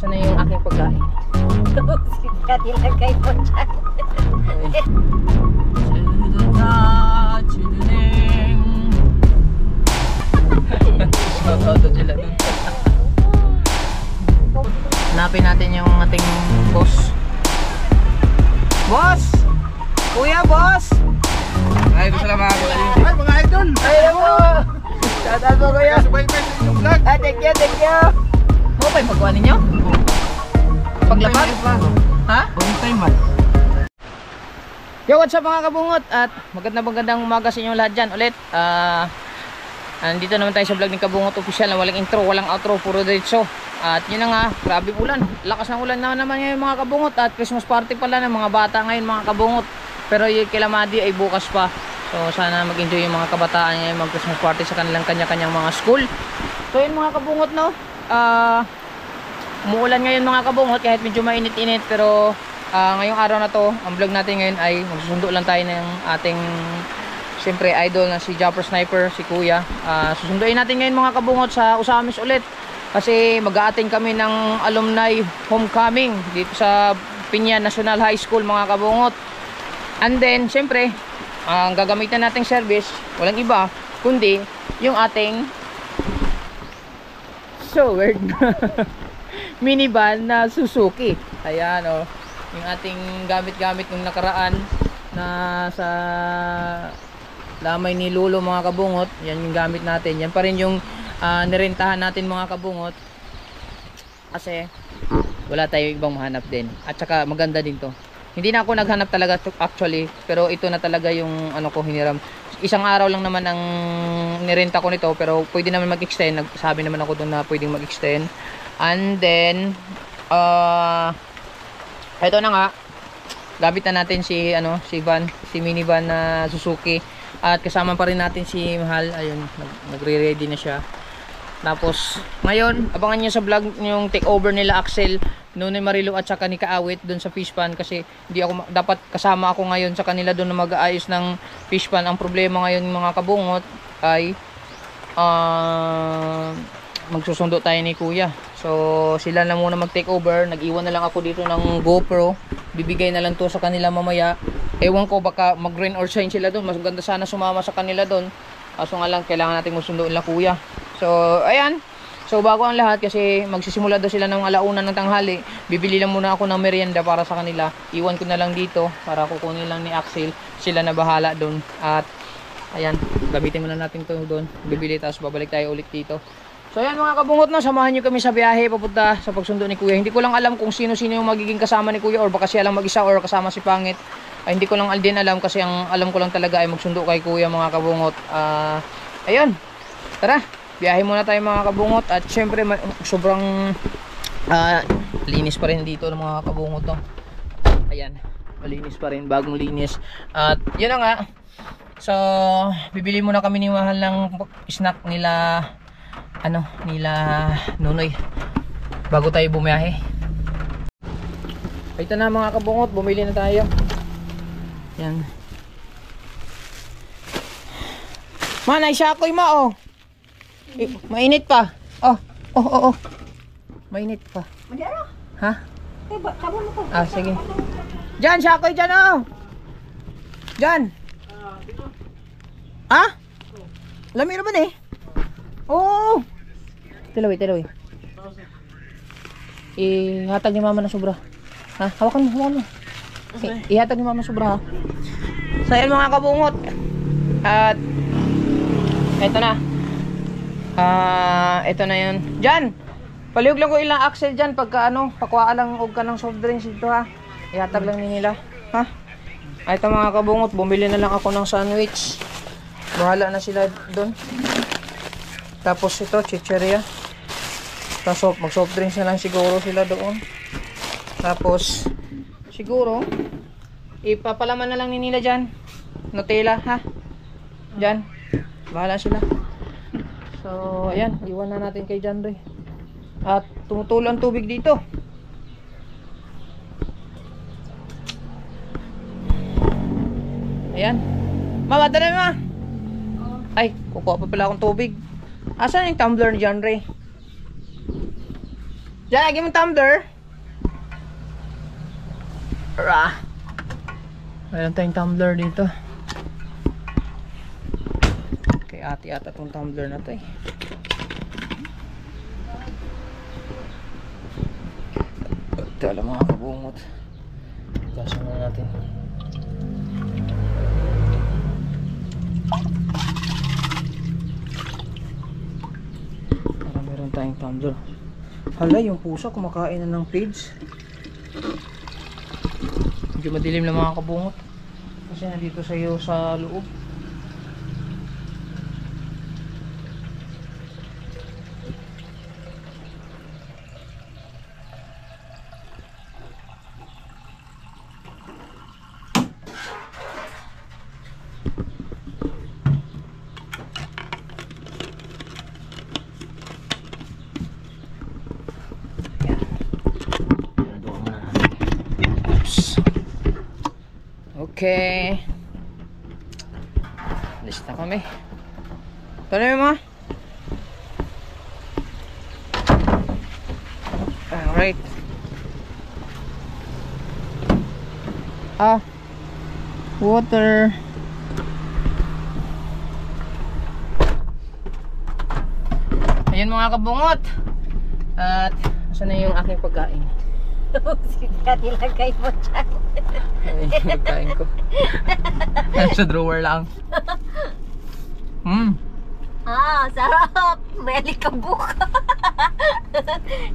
Saan na yung aking pagkain? Sige, nilagay mo dyan. Hanapin natin yung ating boss. Boss! Kuya, boss! Ay, gusto na mga idol! Ay, mo! Shout out po kuya! Ah, thank you, thank you! Ano pa yung pagkuha ninyo? Paglapag? Ha? Long time man. Yo, what's up mga kabungot? At magandang umaga sa inyo lahat dyan ulit. Nandito naman tayo sa vlog ng Kabungot Official na walang intro, walang outro, puro diretso. At yun na nga, grabe ulan. Lakas ng ulan na naman ngayon mga kabungot. At Christmas party pala ng mga bata ngayon mga kabungot. Pero yung kilamadi ay bukas pa. So sana mag-enjoy yung mga kabataan ngayon mag Christmas party sa kanilang kanya-kanyang mga school. So yun mga kabungot, no, umuulan ngayon mga kabungot kahit medyo mainit-init. Pero ngayong araw na to, ang vlog natin ngayon ay magsusundo lang tayo ng ating siyempre idol na si Jumper Sniper, si Kuya. Susunduin natin ngayon mga kabungot sa Usamis ulit. Kasi mag-a-attend kami ng alumni homecoming dito sa Piña National High School mga kabungot. And then siyempre ang gagamitan nating service walang iba kundi yung ating showered minivan na Suzuki. Ayan o, yung ating gamit-gamit nung nakaraan na sa lamay ni Lolo mga kabungot. Yan yung gamit natin. Yan pa rin yung nirentahan natin mga kabungot. Kasi wala tayong ibang mahanap din. At saka maganda din to. Hindi na ako naghanap talaga actually. Pero ito na talaga yung ano ko hiniram. Isang araw lang naman ang nirenta ko nito. Pero pwede naman mag-extend. Nagsabi naman ako doon na pwedeng mag-extend. And then ito na nga. Gamit na natin si minivan na Suzuki. At kasama pa rin natin si Mahal. Ayun, nagre-ready na siya. Tapos ngayon abangan nyo sa vlog yung takeover nila Axel, Nunoy Marilo at saka ni Kaawit doon sa fish pan. Kasi hindi ako dapat kasama ako ngayon sa kanila doon na mag-aayos ng fish pan. Ang problema ngayon mga kabungot ay magsusundo tayo ni Kuya. So sila na muna mag-take over. Nag-iwan na lang ako dito ng GoPro. Bibigay na lang to sa kanila mamaya. Ewan ko baka mag-rain or shine sila doon. Mas ganda sana sumama sa kanila doon. Kaso nga lang kailangan natin magsundo nila Kuya. So ayan. So bago ang lahat kasi magsisimula daw sila ng alauna ng tanghali. Bibili lang muna ako ng merienda para sa kanila. Iwan ko na lang dito para kukunin lang ni Axel. Sila na bahala doon. At ayan, gamitin muna natin to doon. Bibili tapos babalik tayo ulit dito. So ayan mga kabungot, na samahan nyo kami sa biyahe papunta sa pagsundo ni Kuya. Hindi ko lang alam kung sino-sino yung magiging kasama ni Kuya or baka siya lang mag-isa or kasama si Pangit. Hindi ko lang din alam kasi ang alam ko lang talaga ay magsundo kay Kuya mga kabungot. Ayun, tara, biyahe muna tayo mga kabungot. At syempre sobrang linis pa rin dito ng mga kabungot to. Ayan, malinis pa rin, bagong linis. At yun na nga. So bibili muna kami ni Mahal ng snack nila nila Nunoy bago tayo bumiyahe. Ito na mga kabungot, bumili na tayo. Yan. Man, ay syakoy mo mainit pa. Oh. Mainit pa. Ha? Sige. Diyan, syakoy dyan Diyan. Lami naman Tilawi. Ihatag ni mama ng sobra. Hawakan mo. Ihatag ni mama sobra ha. So ayan mga kabungot. At eto na. Eto na yun. Diyan. Palihog lang ko ilang Axel dyan. Pagka pakuhaan lang og ka ng soft drinks dito ha. Ihatag lang nila. Ha? Eto mga kabungot. Bumili na lang ako ng sandwich. Bahala na sila doon. Tapos ito, chicheria. Tapos mag-soft drinks na lang siguro sila doon. Tapos siguro ipapalaman na lang ni nila dyan Nutella ha. Dyan, bahala sila. So ayan, iwan na natin kay Jandoy. At tumutulo ang tubig dito. Ayan. Mama, tara ma. Ay, kukuha pa pala akong tubig. Asan yung tumbler ni John Ray? Diyan, lagi mong tumbler. Mayroon tayong tumbler dito. Kay ate ata itong tumbler na to eh. Ito alam mga kabungot. Kasya na natin. Para meron tayong tumbler. Hala, yung pusa kumakain na ng pigs. Medyo madilim na mga kabungot. Kasi nandito sa iyo sa loob. Okay. Alis na kami. Ito na yun mga. Alright. Water. Ayan mga kabungot. At saan na yung aking pagkain? Sige, nilagay mo dyan. Ayun yung pagkain ko. Sa drawer lang. Sarap. May alikabok.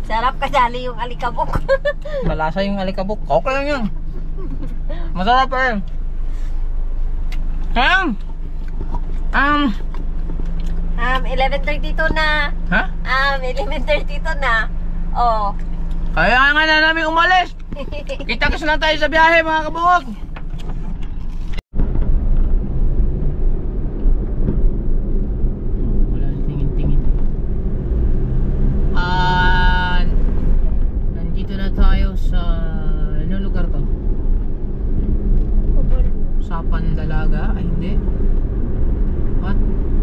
Sarap kasali yung alikabok. Malasa yung alikabok. Okay lang yun. Masarap eh. 11:32 na. Ha? 11:32 na. Oh. Kaya nga na namin umalis. Kita-kits lang tayo sa biyahe mga kabungok. Wala nang tingin-tingin. Nandito na tayo sa anong lugar to? Sa Pandalaga? Ay hindi.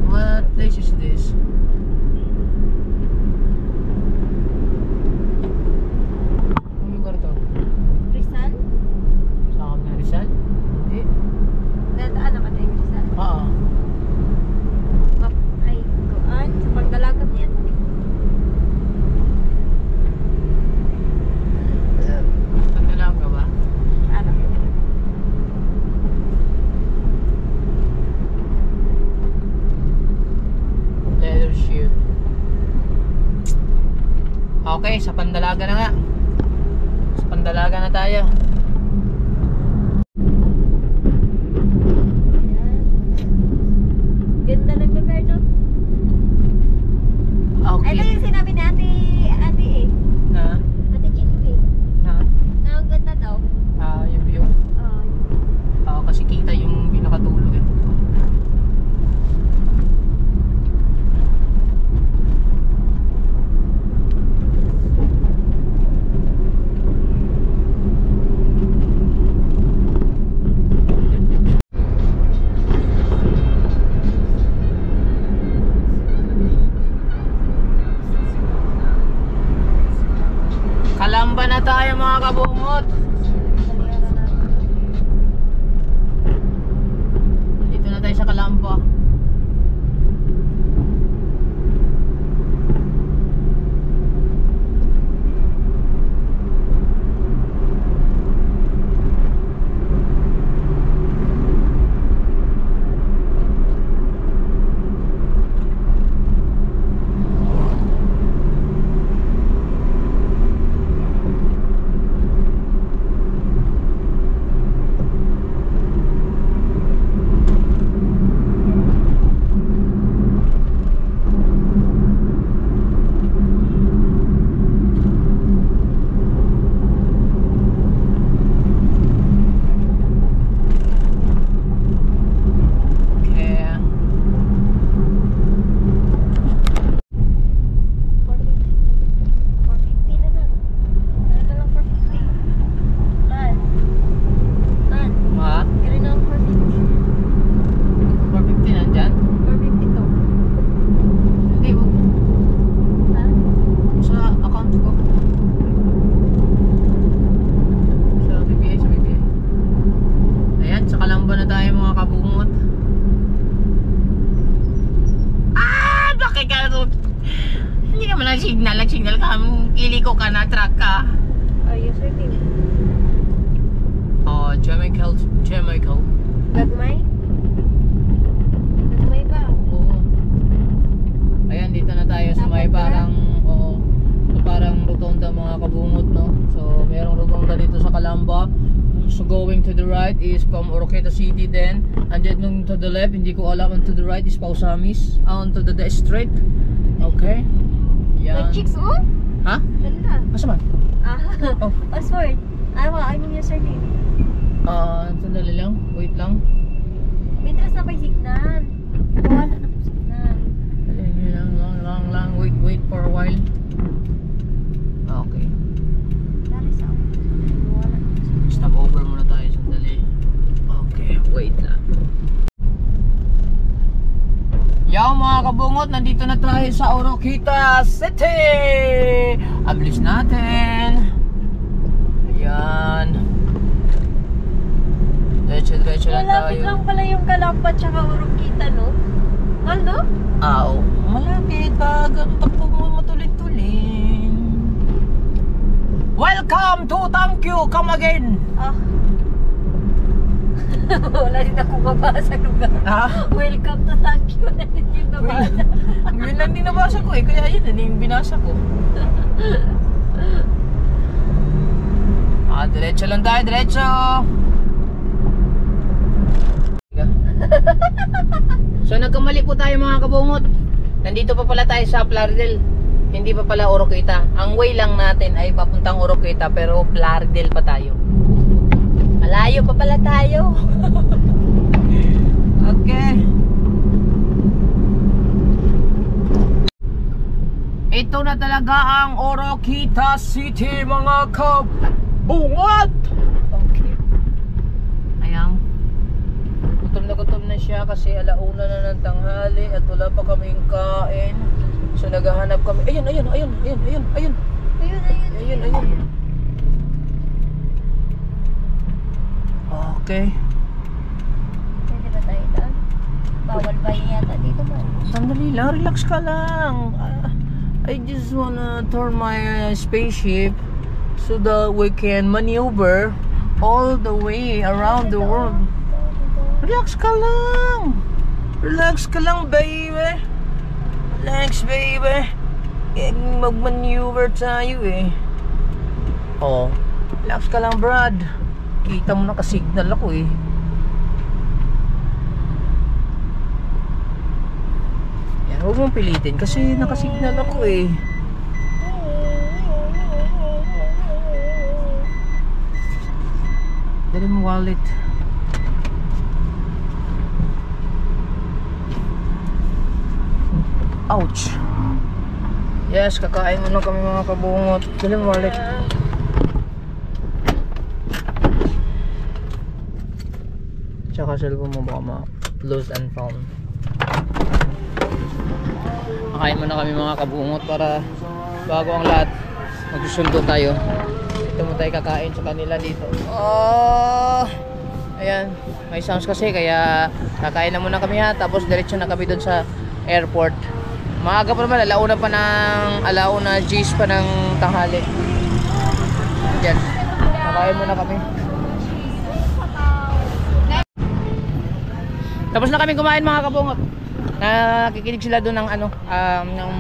What place is this? Rizal? Sa kami Rizal? Hindi. Dadaan naman tayo Rizal. Oo. Ay, kuan. Sa Pagdalagan yan. Pandalaga ba? Ano? Leather shoe. Okay, sa Pandalaga na nga. Sa Pandalaga na tayo. Ganda ng lugar, no? Okay. Ito yung sinabi ni ate eh. Na? Ate Jinping. Na? Na ang ganda daw. Yung view. Kasi kita yung pinakadulo eh. Kalamba na tayo mga kabungot. Dito na tayo sa Kalamba. welcome. Iliko ka na, truck ka. Are you certain? Oh, Jamaica. Gagmay? Gagmay ba? Oo. Ayan, dito na tayo sa may parang, oo, sa parang rotonda mga kabungot, no? So, merong rotonda dito sa Calamba. So, going to the right is from Oroqueta City then. And then nung to the left, hindi ko alam, and to the right is Pausamis. On to the street. Okay. Yan. Like chicks, oh? Ha? Ganda. Asa man? Ah, Oh. password. I mean your surname. Sandali lang. Wait lang. Mintras na may signal. Wala na po signal. Lang. Wait for a while. Okay. Dari sa ako. Wala na po signal. Stop over muna tayo sandali. Okay, wait lang. Yo mga kabungot, nandito na tayo sa Oroqueta City. Abilis natin. Ayan. Diretso lang Malapit tayo. lang pala yung Calamba tsaka Oroqueta, no? Ano? Oo. Malapit pag ang takbo mo matulit-tulit. Welcome to Thank You, come again. Ah. Wala din akong mabasa lugar. Ah? Welcome to Thank You. Yun yung nabasa. Yun lang din nabasa ko eh, kaya yun yung binasa ko. Diretso lang tayo, diretso. So nagkamali po tayo mga kabungot. Nandito pa pala tayo sa Plaridel. Hindi pa pala Oroqueta. Ang way lang natin ay papuntang Oroqueta, pero Plaridel pa tayo. Malayo pa pala tayo. Okay. Ito na talaga ang Oroqueta City mga kabungot. Okay. Ayan. Gutom na siya kasi alauna na ng tanghali at wala pa kaming kain. So naghahanap kami. Ayun. Ayun. Okay. Pwede ba tayo doon? Bawal ba yata dito ba? Sandali lang, relax ka lang. I just wanna turn my spaceship so that we can maneuver all the way around the world. Relax ka lang. Relax ka lang, baby. Relax, baby. Mag-maneuver tayo eh. Oh, relax ka lang, Brad. Kita mo naka-signal ako eh. Yan, huwag mong pilitin kasi naka-signal ako eh. Dali mo wallet. Ouch. Yes, kakain muna kami mga kabungot. Dali mo wallet. Tsaka cellphone mo baka ma-lost and found. Kakain muna kami mga kabungot para bago ang lahat magsusundo tayo. Dito mo tayo kakain sa kanila dito. Oh! Ayan, may sounds kasi kaya kakain na muna kami ha. Tapos diretso na kami doon sa airport. Maaga pa naman, alauna G's pa ng tanghali. Diyan, kakain muna kami. Tapos na kami kumain mga kabungot. Nakikinig sila doon ng ng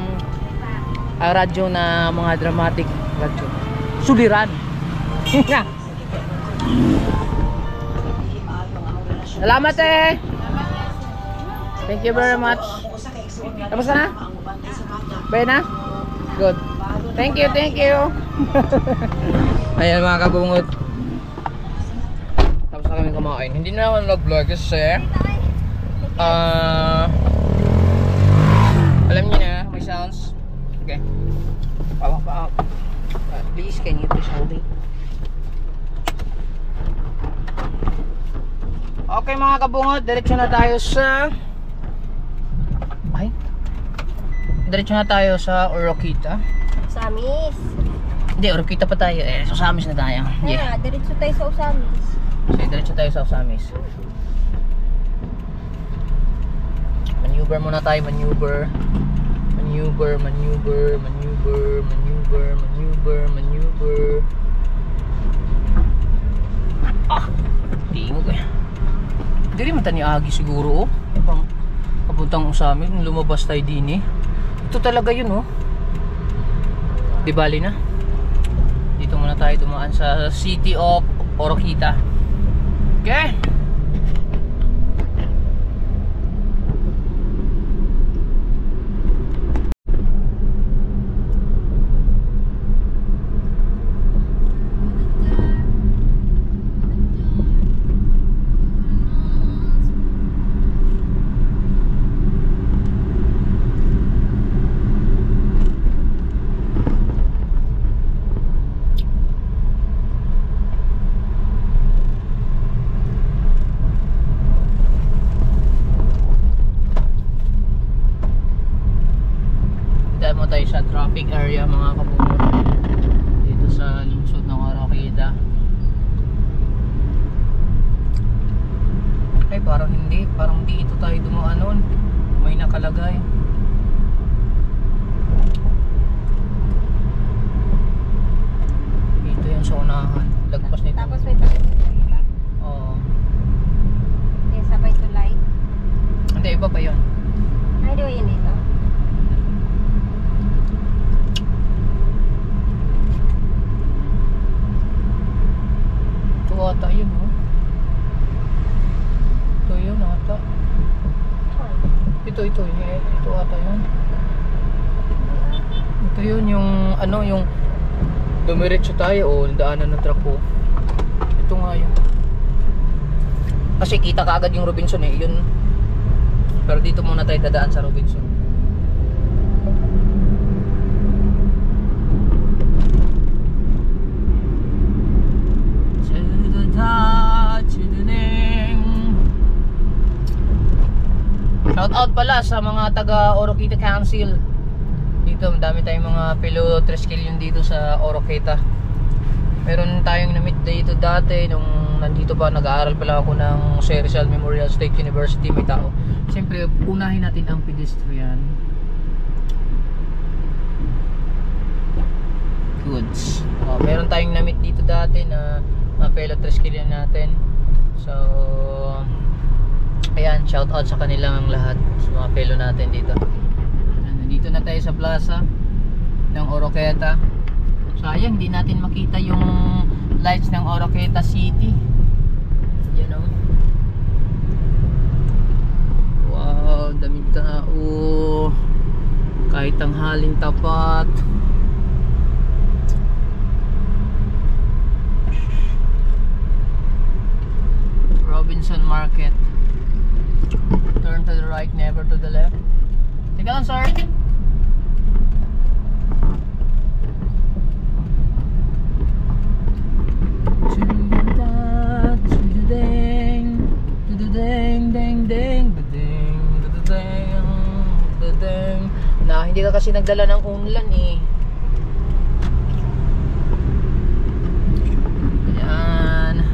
radyo na mga dramatic radyo. Suliran. Salamat eh. Thank you very much. Tapos na? Bye na? Good. Thank you. Ayan mga kabungot. Tapos na kami kumain. Hindi na ako nag-vlog kasi alam niyo na, may sounds. Okay. Please, can you please hold it? Okay mga kabungot, diretso na tayo sa Oroqueta. Usamis. Hindi, Oroqueta pa tayo eh. So Usamis na tayo. Yeah. Diretso tayo sa Usamis. So diretso tayo sa Usamis. Maneuver muna tayo, maneuver. maneuver. Tingog eh. Hindi rin mata ni Agi siguro oh. Pang papuntang Usamin, lumabas tayo din eh. Ito talaga yun oh. Di bali na. Dito muna tayo dumaan sa City of Oroquita. Okay. Mo tayo sa traffic area mga kabunod dito sa lungsod ng Oroquita. Ay parang hindi ito tayo dumaan nun. May nakalagay. Dito yan sa unahan. Lagpas nito. Tapos may pakita ba? Oo. Yung sabay tulay. Hindi, iba pa yun. Ay, di ba yun dito? Ito ata yun oh. Ito yun ata. Ito ata yun. Ito yun yung ano yung dumiretso tayo o daanan ng truck ko. Ito nga yun. Kasi kita ka agad yung Robinson eh yun. Pero dito muna tayo dadaan sa Robinson. Shout out pala sa mga taga Oroquita Council. Dito madami tayong mga fellow Triskelion dito sa Oroquita. Meron tayong na-meet dito dati nung nandito pa nag-aaral pala ako ng Jose Rizal Memorial State University. May tao. Siyempre unahin natin ang pedestrian. Goods. Meron tayong na-meet dito dati na fellow Triskelion natin. So ayan, shout out sa kanilang lahat, sa mga fellow natin dito. Nandito na tayo sa plaza ng Oroquita. Sayang hindi natin makita yung lights ng Oroquita City. You know. Wow, daming tao. Kahit tanghaling tapat. Robinson Market. Turn to the right, never to the left. Teka lang, sir. Na hindi ka kasi nagdala ng unlan eh. Ayan.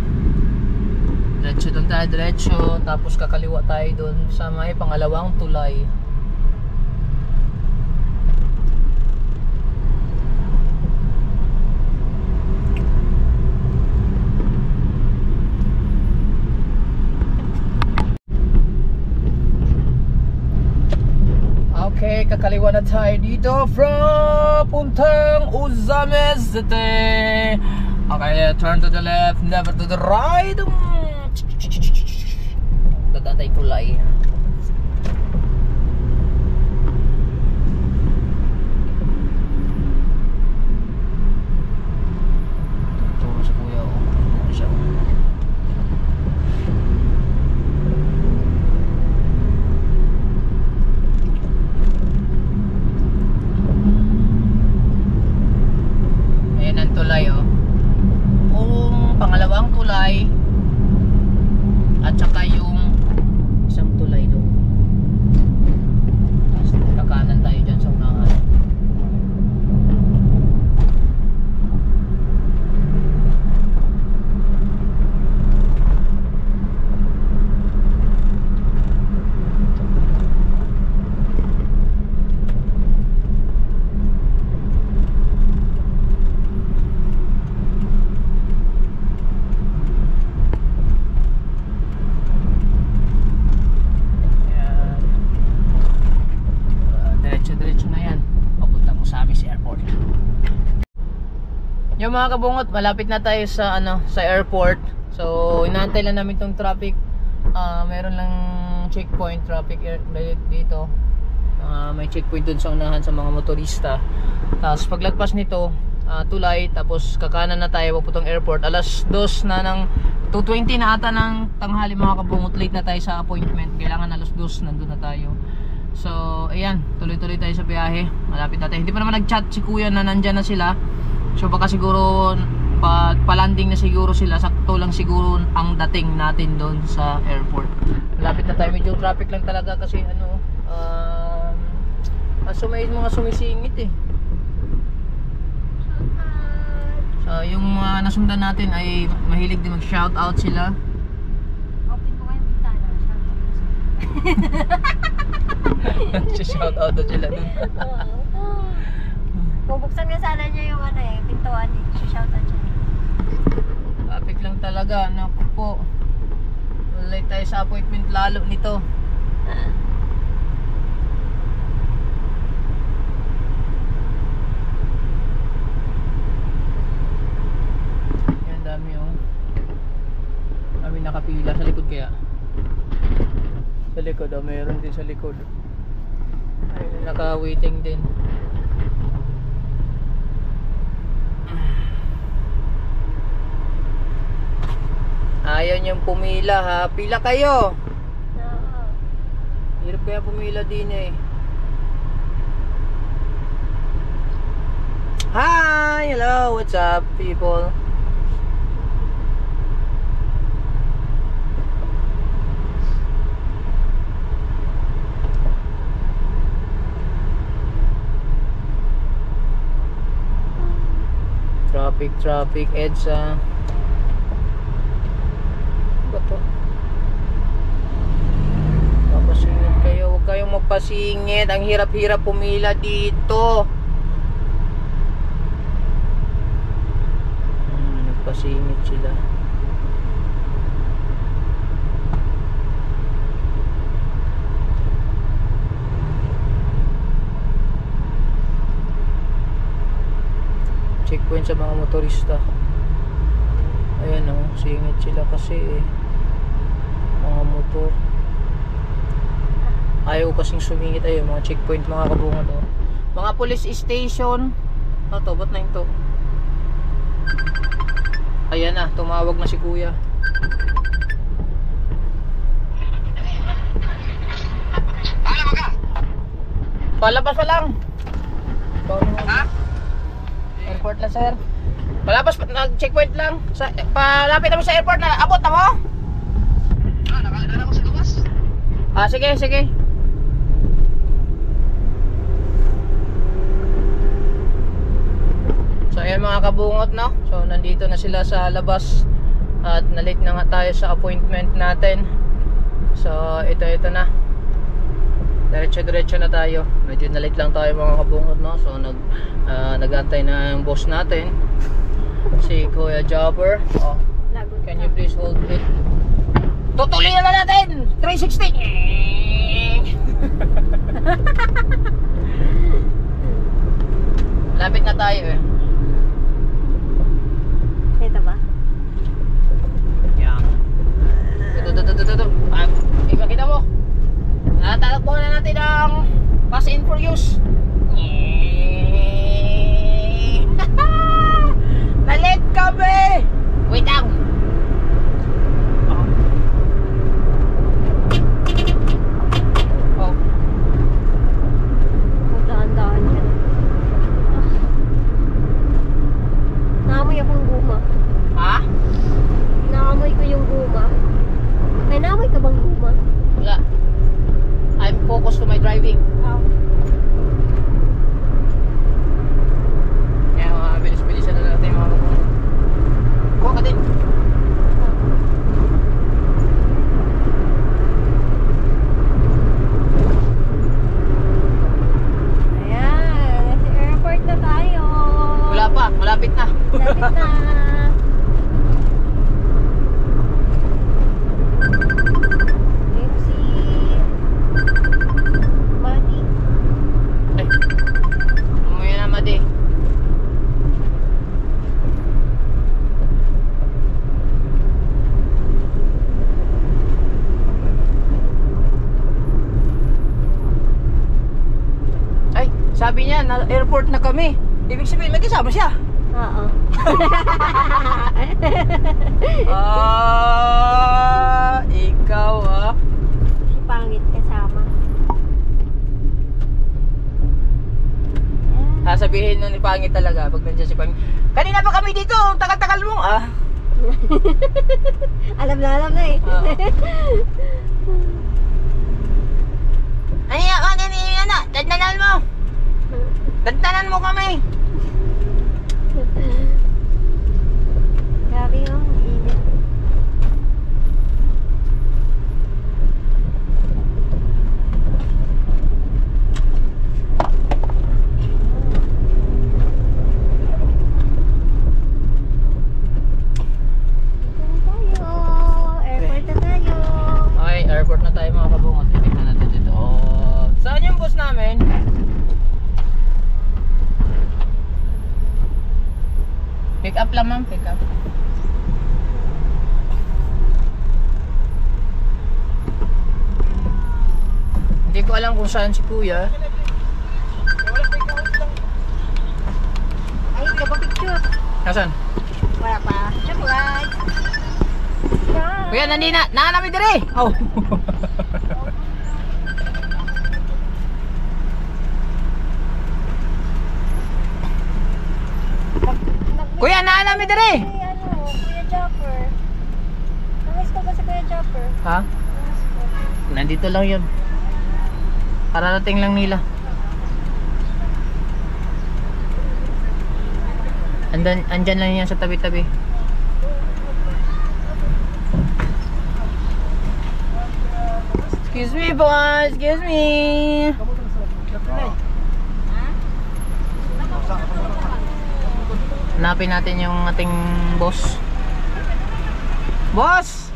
Diretso doon tayo, diretso. Tapos kakaliwa tayo doon sa may pangalawang tulay. Okay, kakaliwa na tayo dito from puntang Usamezete. Okay, turn to the left, never to the right. Dadaan tayo tulay. Turo sa kuya oh. Ano siya oh. Ayan ang tulay oh. Kung pangalawang tulay at saka yung isang tulay doon. Tapos kakanan tayo dyan sa unahan. Yung mga kabungot, malapit na tayo sa sa airport. So inaantay lang namin tong traffic. Meron lang checkpoint traffic dito. May checkpoint dun sa unahan sa mga motorista. Tapos paglagpas nito, tulay, tapos kakanan na tayo papuntang airport. Alas 2 na ng 2:20 na ata ng tanghali mga kabungot. Late na tayo sa appointment. Kailangan alas 2 nandun na tayo. So ayan, tuloy-tuloy tayo sa biyahe. Malapit na tayo. Hindi pa naman nag-chat si kuya na nandyan na sila. So baka siguro palanding na siguro sila. Sakto lang siguro ang dating natin doon sa airport. Malapit na tayo. Medyo traffic lang talaga kasi may mga sumisingit eh. So yung mga nasundan natin ay mahilig din mag-shoutout sila. Open mo kayong bintana. Shoutout sila dun. Bubuksan nga sana niya yung pintuan. Shoutout siya. Traffic lang talaga. Naku po. Late tayo sa appointment lalo nito. Yan dami oh. Kami nakapila sa likod kaya. Sa likod oh, mayroon din sa likod. Ay, naka-waiting din. Ayaw niyang pumila ha. Pila kayo. Hirap kaya pumila din eh. Hi! Hello! What's up people? Traffic, EDSA. Bato. Papasingit kayo. Huwag kayong magpasingit. Ang hirap-hirap pumila dito. Nagpasingit sila. Checkpoint sa mga motorista. Ayan o, singit sila kasi mga motor. Ayaw kasing sumingit. Ayun, mga checkpoint mga kabungot o. Mga police station. To, ba't na yun to? Ayan na, tumawag na si kuya. Palabas pa lang. Ha? Airport lang sir. Palabas pa, nag-checkpoint lang. Palapit naman sa airport na. Abot na mo? Nakakala ko sa luwas. Sige. So ayan mga kabungot no. So nandito na sila sa labas. At na-late na nga tayo sa appointment natin. So ito na. Diretso na tayo. Medyo na-late lang tayo mga kabungot no. So nag-antay na yung boss natin. Si Kuya Jobber. Oh, can you please hold it? Tutuloy na natin! 360! Lapit na tayo eh. Ito ba? Yeah. Ito. Kita mo. Tatakbo na natin ang Fast and Furious. Nalit kami! Wait lang! Oh. Magdaan-daan yan. Naamoy akong guma. Ha? Naamoy ko yung guma. May naamoy ka bang guma? Wala. I'm focused to my driving. Kaya bilis-bilisan na natin mga kapatid. Kuha ka din. Ayan, nasa airport na tayo. Wala pa, malapit na. Malapit na. Ayun si Mati. Ay. Umuya na Madi. na airport na kami. Ibig sabihin, may kasama siya. Oo. Ikaw Si Pangit kasama. Sasabihin nun ni Pangit talaga pag nandiyan si Pangit. Kanina pa kami dito, tagal-tagal mo Alam na eh. Ano yan na? Dandanan mo! Dandanan mo kami! Grabe yung init. Airport na tayo mga kabungot. Tingnan natin dito. Saan yung bus namin? Pick up lang ma'am, pick up. Hindi ko alam kung saan si kuya. Ay, kapapicture. Nasaan? Wala pa. Surprise. Kuya, nandina. Nahanami dire. Oh. Kuya, nahanami dire. Kuya Jopper. Nangis ko ba si Kuya Jopper? Ha? Nandito lang yun. Kararating lang nila. Andyan lang yan sa tabi-tabi. Excuse me boys, excuse me. Hanapin natin yung ating boss. Boss!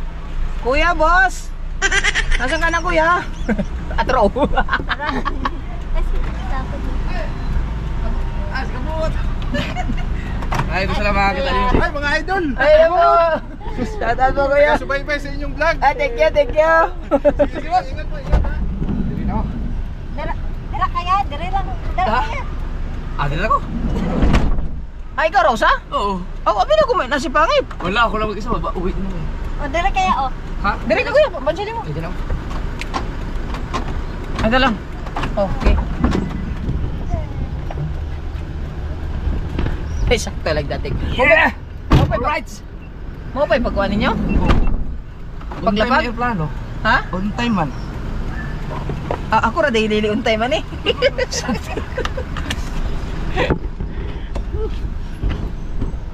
Kuya, boss! Nasaan ka na kuya? Atro. Ay, gusto lang makakita niyo. Ay, mga idol! Ay, mo! Shout out po kuya. Subaybay sa inyong vlog. Thank you, thank you. Sige, ingat po, ingat ha. Dili na ako. Dala kaya, dala lang. Dala Ha? kaya. Dili na ako. Ay, ikaw Rosa? Oo. Oh, abi na kumain na si Pangit. Wala, ako lang mag-isa. Uwi na mo. O, dala kaya, o. Ha? Dire ka kuya, pansinin mo. Ay, dili ako. Ito lang. Okay. Ay, sakto lang dating. Yeah! Alright. Mo pa ipagawa ninyo? Paglapag? On time aeroplano. Ha? On time man. Ako ra daily on time man eh.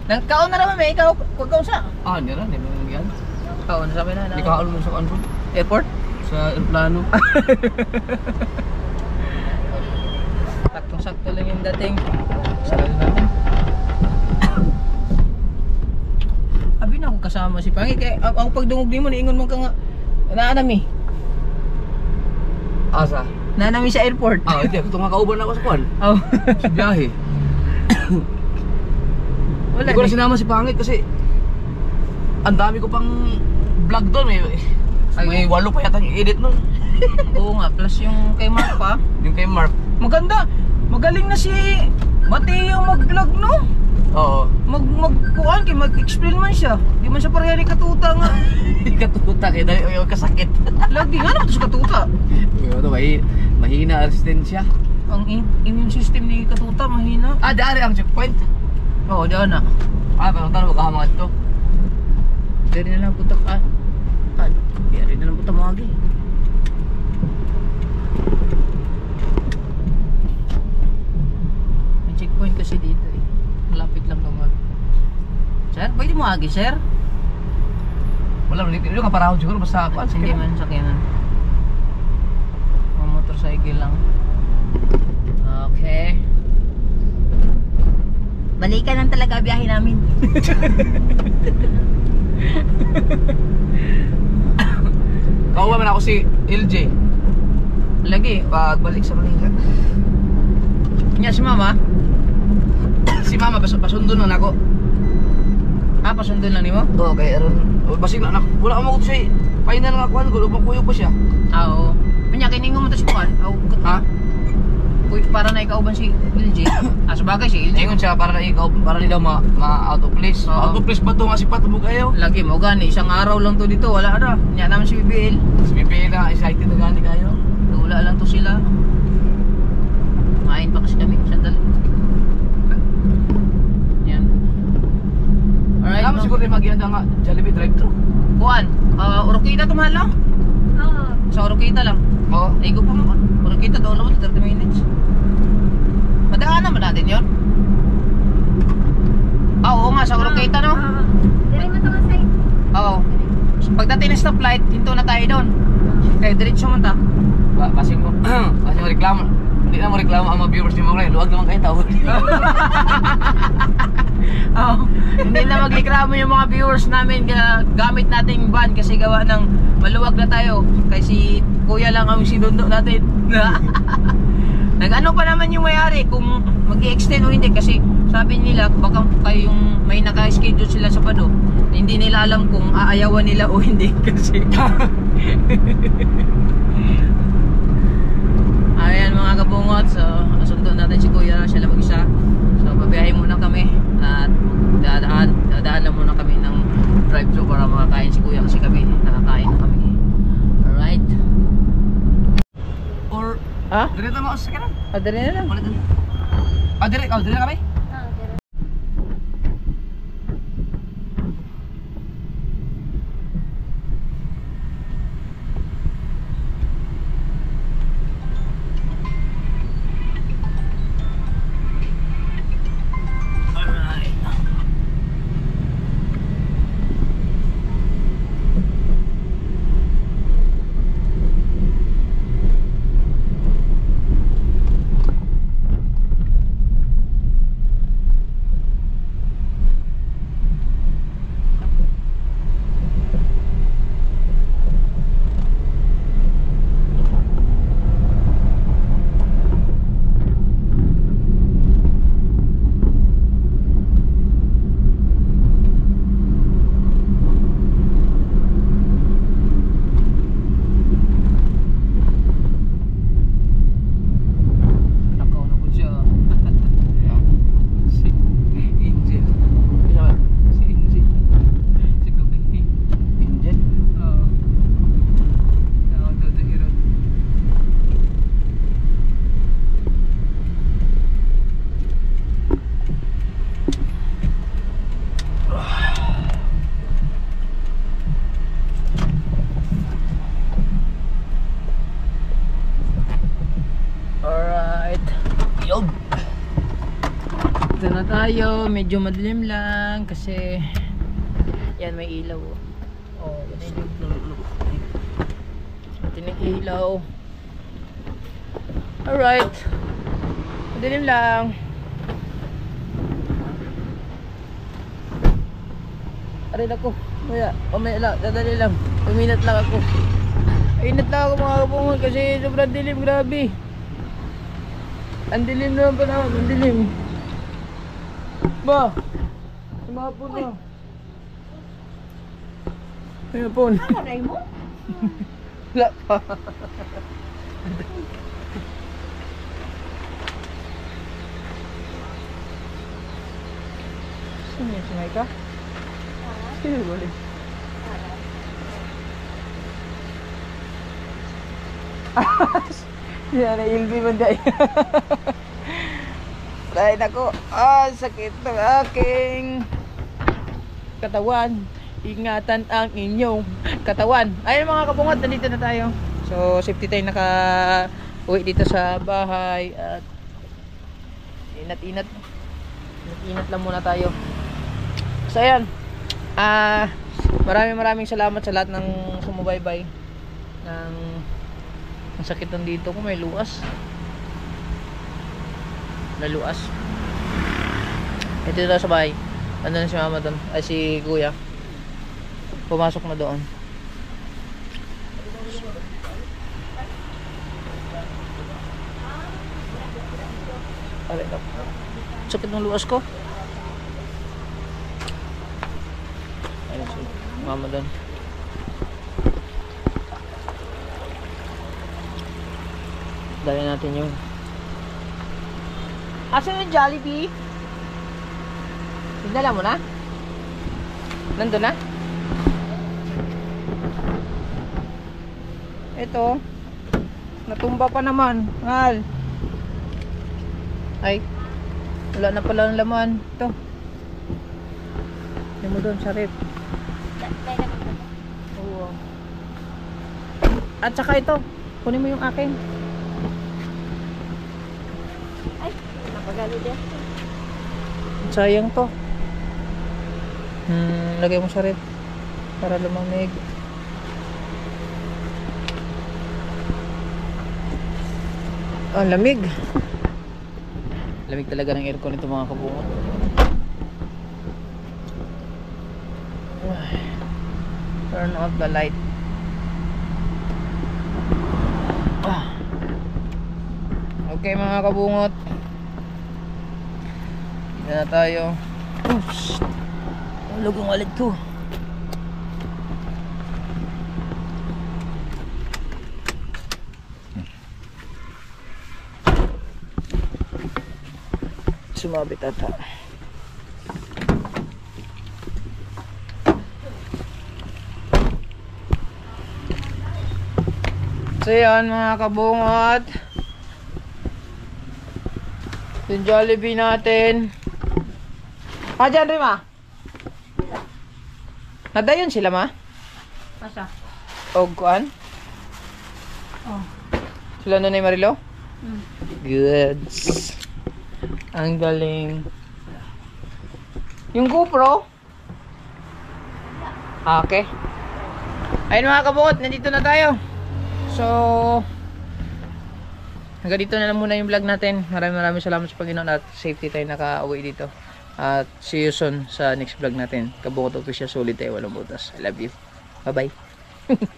Nagkaon na naman may ikaw, kung sa. Hindi na, hindi mo yan. Kaon na sabi na. Hindi ka mo sa ano? Airport? Sa aeroplano. Saktong-sakto lang yung dating. Sarali natin. Abi na ako kasama si Pangi kaya ang pagdungog nimo niingon mo ka nga naanami. Asa? Naanami sa airport. Hindi ako tumakauban ako sa kwan. Oh. Sa biyahe. Wala. Hindi ko na sinama si Pangit kasi ang dami ko pang vlog doon may 8 pa yata yung edit nun. Oo nga, plus yung kay Mark pa. Yung kay Mark. Maganda. Magaling na si Mateo mag-vlog no? Oo. Magkuhan kay mag-explain man siya. Di man siya pareha ni Katuta nga. Katuta kaya dahil yung kasakit. Lagi nga naman to sa Katuta. Mahina resistensya. Ang immune system ni Katuta mahina. Dari ang checkpoint. Oo, di na. Tanong magkahamad to. Dari na lang putak dari na lang putak magi. May checkpoint kasi dito eh. Malapit lang naman. Sir, pwede mo agi, sir? Wala, hindi ka parahon siguro basta ako. Hindi man sakyanan. Mga motorcycle lang. Okay. Balikan lang talaga biyahe namin. Kauwa man ako si LJ. Lagi. Pagbalik sa Manila. Nya si Mama? Si Mama pasundo na ako. Pasundon lang nimo? Oo, kay aron. Basig na wala ka maguto siya. Final nga kuan ko, magpuyo pa siya. Oo. Kunya kiningo mo to si Kuan. Ha? para na ikauban si LG. Sa bagay si LG. Ingon siya para na ikaw, para nila ma-out of place. Oo. Out of place ba ito nga si Pat mo kayo? Lagi mo gani, isang araw lang to dito, wala na. Nya naman si BBL. Si Pipi na, excited na gani kayo. Wala lang to sila. Main pa kasi kami, sandali. Yan. Alright. Alam mo siguro rin mag-ianda nga, Jollibee drive-thru. Kuan, Orokita to mahal lang. Oo. Sa Orokita lang. Oo. Ay, ko pa mo. Orokita doon naman, 30 minutes. Madaan naman natin yun. Oo nga, sa Orokita no? Dili mo to nga side. Oo. Pagdating ng stoplight, hinto na tayo doon. Eh, diretso man ta. Kasi mo, reklamo. Hindi na mo reklamo ang mga viewers ni mo kayo. Luwag naman kayo tao. Oh, hindi na magreklamo yung mga viewers namin gamit nating van kasi gawa ng maluwag na tayo. Kasi kuya lang ang sinundo natin. Nag-ano pa naman yung may-ari kung mag-i-extend o hindi kasi sabi nila baka kayong may naka-schedule sila sa Pado. Hindi nila alam kung aayawan nila o hindi kasi. Ayan mga kabungot, so sundo natin si kuya, siya lang mag-isa. So babiyahin muna kami at dadaan lang muna kami ng drive-thru para makakain si kuya kasi kami nakakain na kami. Alright. Or, Ha? direct na sa kanan. Dali na lang. Direct na kami. Dito na tayo, medyo madilim lang kasi yan may ilaw. Oh, madilim ilaw. Alright. Madilim lang. Aray ako. Mamaya lang, dadali lang. 2 minutes lang ako. Init lang ako mga kabungon kasi sobrang dilim, grabe. Ang dilim naman pa naman, ang dilim. Ba? Sumapon na. Sumapon. Ano na mo? Wala pa. Sino yung sumay ka? Sino yung balik? Yan na ilbi man dahil. Dahil ako, sakit ng aking katawan. Ingatan ang inyong katawan. Ayun mga kabungot, nandito na tayo. So safety tayo naka-uwi dito sa bahay. At inat-inat lang muna tayo. So ayan, maraming salamat sa lahat ng sumubaybay. Ang sakit nandito ko, may luas. Naluas. Ito na sa bahay. Ano na si mama doon? Ay si kuya. Pumasok na doon. Aray na. Sakit ng luas ko. Ayun si mama doon. Dali natin yung Asan yung Jollibee? Dinala mo na? Nandun na? Ito. Natumba pa naman. Mahal. Ay. Wala na pala ang laman. Ito. Hindi mo doon sa rep. May naman ba? Oo. At saka ito. Kunin mo yung akin. Ay, napagalo din. Sayang to. Lagay mo sa rep. Para lumamig. Oh, lamig. Lamig talaga ng aircon ito mga kabungot. Turn off the light. Okay mga kabungot. Dito na tayo. Hulog yung wallet ko. Sumabit ata. So yan mga kabungot. Yung Jollibee natin. Dyan rin ma. Nadayon sila ma? Masa? O kuan? Oh. Sila na ni Marilo? Hmm. Goods. Ang galing. Yung GoPro? Okay. Ayun mga kabukot, nandito na tayo. So, hanggang dito na lang muna yung vlog natin. Maraming salamat sa Panginoon at safety tayo naka-uwi dito. At see you soon sa next vlog natin. Kabukot Official, sulit tayo, walang butas. I love you. Bye bye.